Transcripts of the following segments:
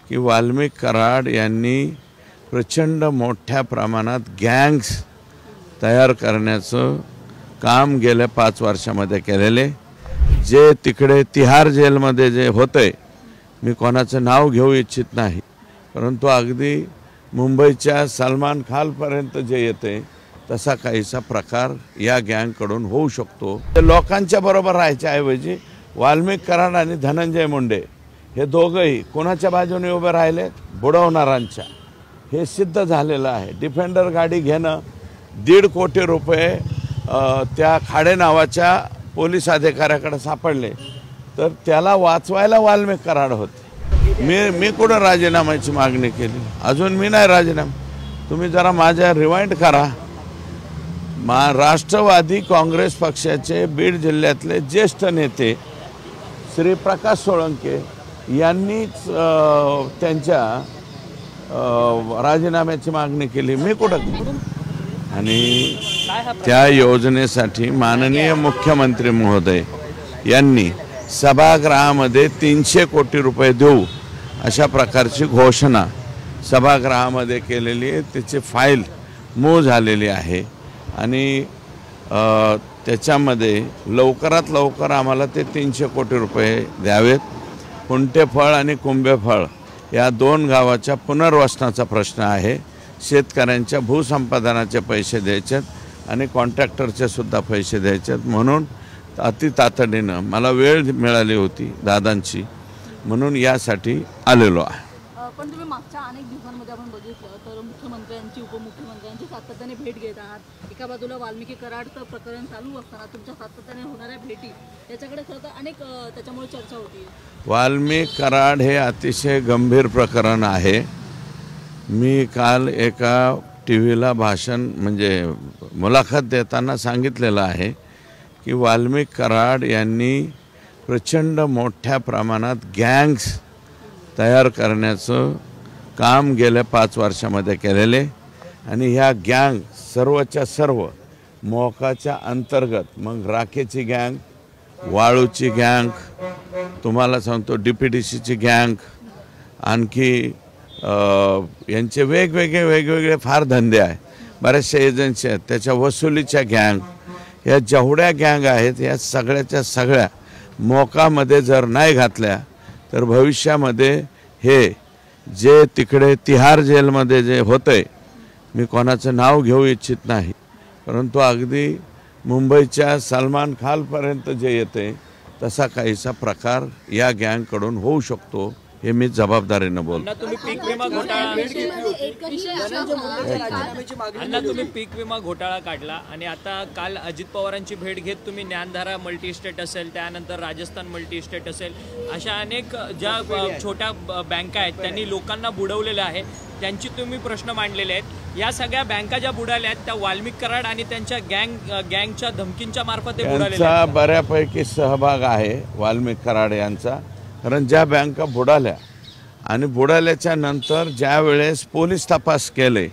की वाल्मिक कराड यांनी प्रचंड मोठ्या प्रमाणात गँग्स तयार करण्याचं काम गेल्या 5 वर्षामध्ये केलेले, जे तिकडे तिहार जेलमध्ये जे होते, मी कोणाचं नाव घेऊ इच्छित नाही, परंतु अगदी मुंबईच्या सलमान खानपर्यंत जे येते तसा काहीसा प्रकार या गँगकडून होऊ शकतो। लोकांच्या बरोबर राहायच्या ऐवजी वाल्मिक कराड आणि धनंजय मुंडे हे दोघंही कोणाच्या बाजूने उभे राहिले? बुडवणारांच्या। हे सिद्ध झालेलं आहे। डिफेंडर गाडी घेणं, 1.5 कोटी रुपये त्या खाडे नावाच्या पोलीस अधिकाऱ्याकडे सापडले, तर त्याला वाचवायला वाल्मिक कराड होते। मी कुठं राजीनाम्याची मागणी केली? अजून मी नाही राजीनामा। तुम्ही जरा माझ्या रिवाइंड करा। राष्ट्रवादी काँग्रेस पक्षाचे बीड जिल्ह्यातले ज्येष्ठ नेते श्री प्रकाश सोळंके यांनीच त्यांच्या राजीनाम्याची मागणी केली। मी कुठं? आणि त्या योजनेसाठी माननीय मुख्यमंत्री महोदय यांनी सभागृहामध्ये 300 कोटी रुपये देऊ अशा प्रकारची घोषणा सभागृहामध्ये केलेली आहे। त्याची फाईल मूळ झालेली आहे आणि त्याच्यामध्ये लवकरात लवकर आम्हाला ते 300 कोटी रुपये द्यावेत। कुंटेफळ आणि कुंभेफळ या 2 गावाच्या पुनर्वसनाचा प्रश्न आहे। शेतकऱ्यांच्या भूसंपादनाचे पैसे द्यायचेत आणि कॉन्ट्रॅक्टरचे सुद्धा पैसे द्यायचेत, म्हणून अति तातडीनं मला वेळ मिळाली होती दादांची, म्हणून यासाठी आलेलो आहे। पण तुम्ही मागच्या अनेक दिवसांमध्ये आपण बघितलं तर मुख्यमंत्र्यांची उपमुख्यमंत्र्यांची सातत्याने भेट घेत आहात। एका बाजूला वाल्मिकी कराडचं प्रकरण चालू असताना तुमच्या सातत्याने होणाऱ्या भेटी याच्याकडे खरं तर अनेक त्याच्यामुळे चर्चा होती। वाल्मिक कराड हे अतिशय गंभीर प्रकरण आहे। मी काल एका टीव्हीला भाषण म्हणजे मुलाखत देताना सांगितलेलं आहे की वाल्मिक कराड यांनी प्रचंड मोठ्या प्रमाणात गँग्स तयार करण्याचं काम गेल्या 5 वर्षामध्ये केलेले आणि ह्या गँग सर्वच्या सर्व मोकाच्या अंतर्गत, मग राखेची गँग, वाळूची गँग, तुम्हाला सांगतो DPDCची गँग, आणखी यांचे वेगवेगळे फार धंदे आहे, बऱ्याचशा एजन्सी आहेत, त्याच्या वसुलीच्या गँग, या जेवढ्या गँग आहेत या सगळ्याच्या सगळ्या मोकामध्ये जर नाही घातल्या तर भविष्यामध्ये हे जे तिकडे तिहार जेलमध्ये जे होते, मी कोणाचं नाव घेऊ इच्छित नाही, परंतु अगदी मुंबईच्या सलमान खानपर्यंत जे येते तसा काहीसा प्रकार या गँगकडून होऊ शकतो, हे मी जबाबदारीने बोलतो। तुम्ही पीक विमा घोटाळा काढला आणि आता काल अजित पवारांची भेट घेत तुम्ही ज्ञानधारा मल्टी इस्टेट असेल, त्यानंतर राजस्थान मल्टी इस्टेट असेल, अशा अनेक ज्या छोट्या बँका आहेत त्यांनी लोकांना बुडवलेलं आहे, त्यांची तुम्ही प्रश्न मांडलेले आहेत। या सगळ्या बँका ज्या बुडाल्या आहेत त्या वाल्मिक कराड आणि त्यांच्या गँगच्या धमकींच्या मार्फत ते बुडालेल्या आहेत। बऱ्यापैकी सहभाग आहे वाल्मिक कराड यांचा, कारण ज्या बँका बुडाल्या आणि बुडाल्याच्या नंतर ज्या वेळेस पोलीस तपास केले,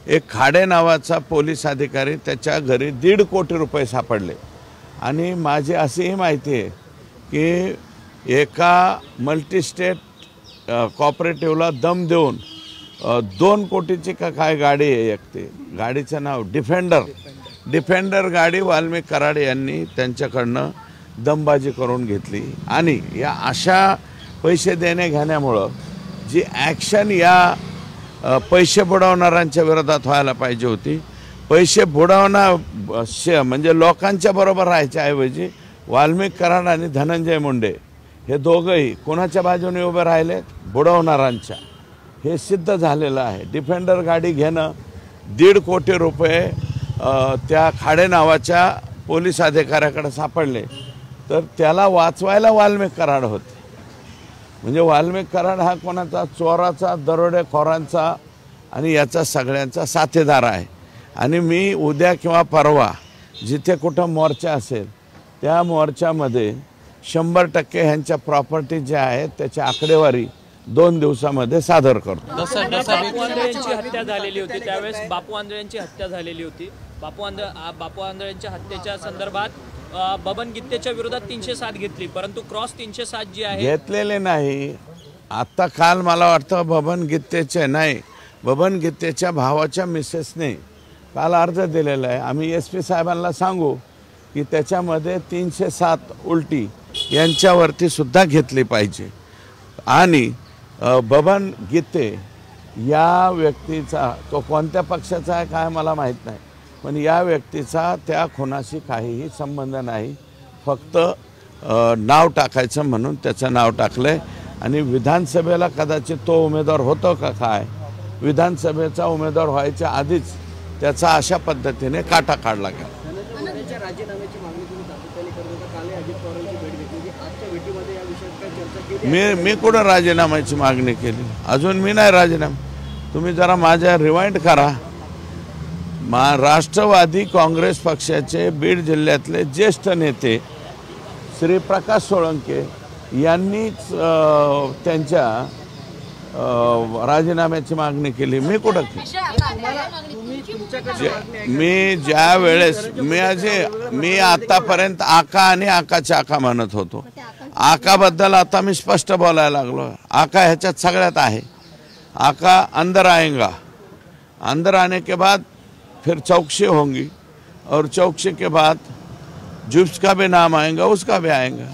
एक खाडे नावाचा पोलीस अधिकारी त्याच्या घरी 1.5 कोटी रुपये सापडले आणि माझी अशीही माहिती आहे की एका मल्टीस्टेट कॉपरेटिव्हला दम देऊन 2 कोटीची का काय गाडी आहे, एक ते गाडीचं नाव डिफेंडर गाडी वाल्मिक कराड यांनी त्यांच्याकडनं दमबाजी करून घेतली आणि या अशा पैसे देणे घेण्यामुळं जी ॲक्शन या पैसे बुडवणाऱ्यांच्या विरोधात व्हायला पाहिजे होती, पैसे बुडवणं म्हणजे लोकांच्या बरोबर राहायच्या ऐवजी वाल्मिक कराड आणि धनंजय मुंडे हे दोघंही कोणाच्या बाजूने उभे राहिले? बुडवणारांच्या। हे सिद्ध झालेलं आहे। डिफेंडर गाडी घेणं, 1.5 कोटी रुपये त्या खाडे नावाच्या पोलीस अधिकाऱ्याकडे सापडले, तर त्याला वाचवायला वाल्मिक कराड होते। म्हणजे वाल्मिक कराड हा कोणाचा? चोराचा, दरोडेखोरांचा आणि याचा सगळ्यांचा साथीदार आहे। आणि मी उद्या किंवा परवा जिथे कुठं मोर्चा असेल त्या मोर्चामध्ये 100% ह्यांच्या प्रॉपर्टी ज्या आहेत त्याची आकडेवारी 2 दिवसामध्ये सादर करतो। बापू आंधळेंची हत्या झालेली होती त्यावेळेस बापू आंधळेंची हत्या झालेली होती। बापू आंधळेंच्या हत्येच्या संदर्भात बबन गित्तेच्या विरोधात 307 घेतली, परंतु क्रॉस 307 जी आहे घेतलेले नाही, आता काल मला वाटतं बबन गीतेच्या भावाच्या मिसेसने काल अर्ज दिलेला आहे. आम्ही SP साहेबांना सांगू की त्याच्यामध्ये 307 उलटी यांच्यावरती सुद्धा घेतली पाहिजे. आणि बबन गीते या व्यक्तीचा, तो कोणत्या पक्षाचा आहे काय मला माहीत नाही, पण या व्यक्तीचा त्या खुनाशी काहीही संबंध नाही. फक्त नाव टाकायचं म्हणून त्याचं नाव टाकलं आहे. आणि विधानसभेला कदाचित तो उमेदवार होतो का काय, विधानसभेचा उमेदवार व्हायच्या आधीच त्याचा अशा पद्धतीने काटा काढला गेला. राजीनाम्याची मागणी तुम्ही सातत्याने करत होता. काल अजित पवारांची भेट घेतली. आजच्या भेटीमध्ये या विषयावर काय चर्चा केली? मी कुठं राजीनाम्याची मागणी केली? अजून मी नाही राजीनामा. तुम्ही जरा माझ्या रिवाइंड करा. राष्ट्रवादी काँग्रेस पक्षाचे बीड जिल्ह्यातले ज्येष्ठ नेते श्री प्रकाश सोळंके यांनीच त्यांच्या राजीनाम्याची मागणी केली. मी कुठं केली? मी ज्या वेळेस मी आतापर्यंत आका आणि आकाच्या आका म्हणत होतो. आकाबद्दल आता मी स्पष्ट बोलायला लागलो. आका ह्याच्यात सगळ्यात आहे. आका अंदर आएगा, अंदर आने के बाद फिर चौकसी होंगी और चौकसी के बाद जिसका भी नाम आएगा उसका भी आएगा.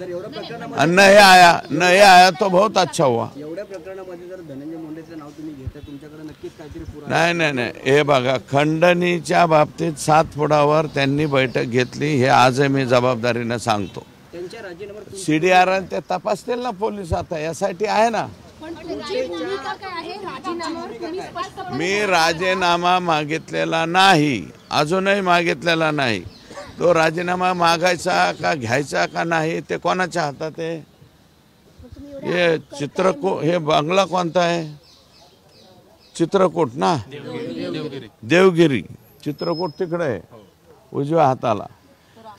नहीं आया तो बहुत अच्छा हुआ. एवढ्या प्रकरणामध्ये जर धनंजय मुंडेचं नाव तुम्ही घेता, तुमच्याकडे नक्कीच काहीतरी पुरावा. नाही. हे बघा, खंडणीच्या बाबतीत 7 फुटावर त्यांनी बैठक घेतली. हे आजही मी जबाबदारीने सांगतो. त्यांच्या राजीनाम्यावर CDR ते तपासतील ना पोलीस. आता यासाठी आहे ना. मी राजीनामा मागितलेला नाही, अजूनही मागितलेला नाही. तो राजीनामा मागायचा का घ्यायचा का नाही ते कोणाच्या हातात आहे? हे हे बंगला कोणता आहे? चित्रकूट ना, देवगिरी. चित्रकूट तिकडे आहे उजव्या हाताला.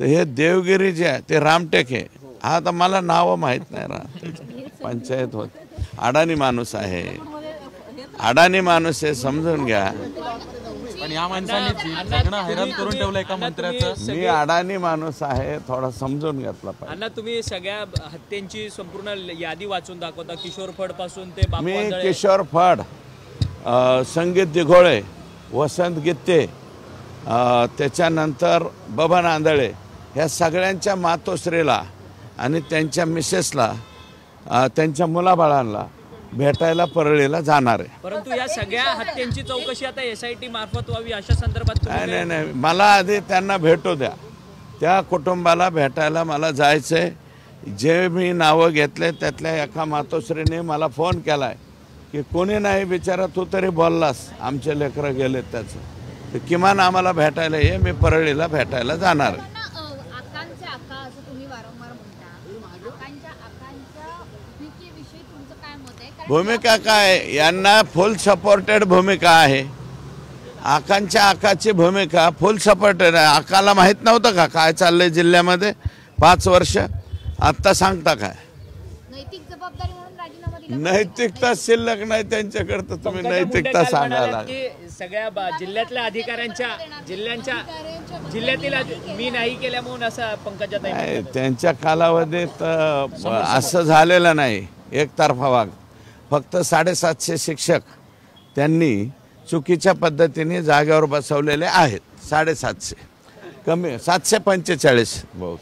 तर हे देवगिरी जे आहे ते रामटेक आहे. हा तर मला नावं माहीत नाही राहत. पंचायत होत. अडाणी माणूस आहे, अडाणी माणूस आहे, समजून घ्या. पण या माणसाने सगळं हैराण करून ठेवलंय का मंत्र्याचं? मी अडाणी माणूस आहे, थोडा समजून घेतला पाहिजे. अण्णा, तुम्ही सगळ्या हत्यांची संपूर्ण यादी वाचून दाखवता, किशोर फड पासून ते बापू मी आंधळे. किशोर फड, संगीत दिघोळे, वसंत गित्ते, त्याच्यानंतर बबन आंधळे, ह्या सगळ्यांच्या मातोश्रीला आणि त्यांच्या मिसेसला, त्यांच्या मुलाबाळांना भेटायला परळीला जाणार आहे. परंतु या सगळ्या हत्यांची चौकशी आता SIT मार्फत व्हावी अशा संदर्भात नाही, मला आधी त्यांना भेटू द्या. त्या कुटुंबाला भेटायला मला जायचंय. जे मी नावं घेतले त्यातल्या एका मातोश्रीने मला फोन केलाय की कोणी नाही बिचारा, तू तरी बोललास, आमचे लेकरं गेलेत त्याचं, तर किमान आम्हाला भेटायला ये. मी परळीला भेटायला जाणार आहे. भूमिका काय? यांना फुल सपोर्टेड भूमिका आहे. आकांच्या आकाची भूमिका फुल सपोर्टेड आहे. आकाला माहित नव्हतं का काय चाललंय जिल्ह्यामध्ये 5 वर्ष? आत्ता सांगता काय? नैतिक जबाबदारी म्हणून राजीनामा दिला. नैतिकता शिल्लक नाही त्यांच्याकडे, तर तुम्ही नैतिकता सांगायला. सगळ्या जिल्ह्यातल्या अधिकाऱ्यांच्या जिल्ह्यातील मी नाही केल्या म्हणून असं पंकजाताई नाही, त्यांच्या कालावधीत असं झालेलं नाही एकतर्फा वाग. फक्त 750 शिक्षक त्यांनी चुकीच्या पद्धतीने जागेवर बसवलेले आहेत. 750 कमी, 745 बहुत.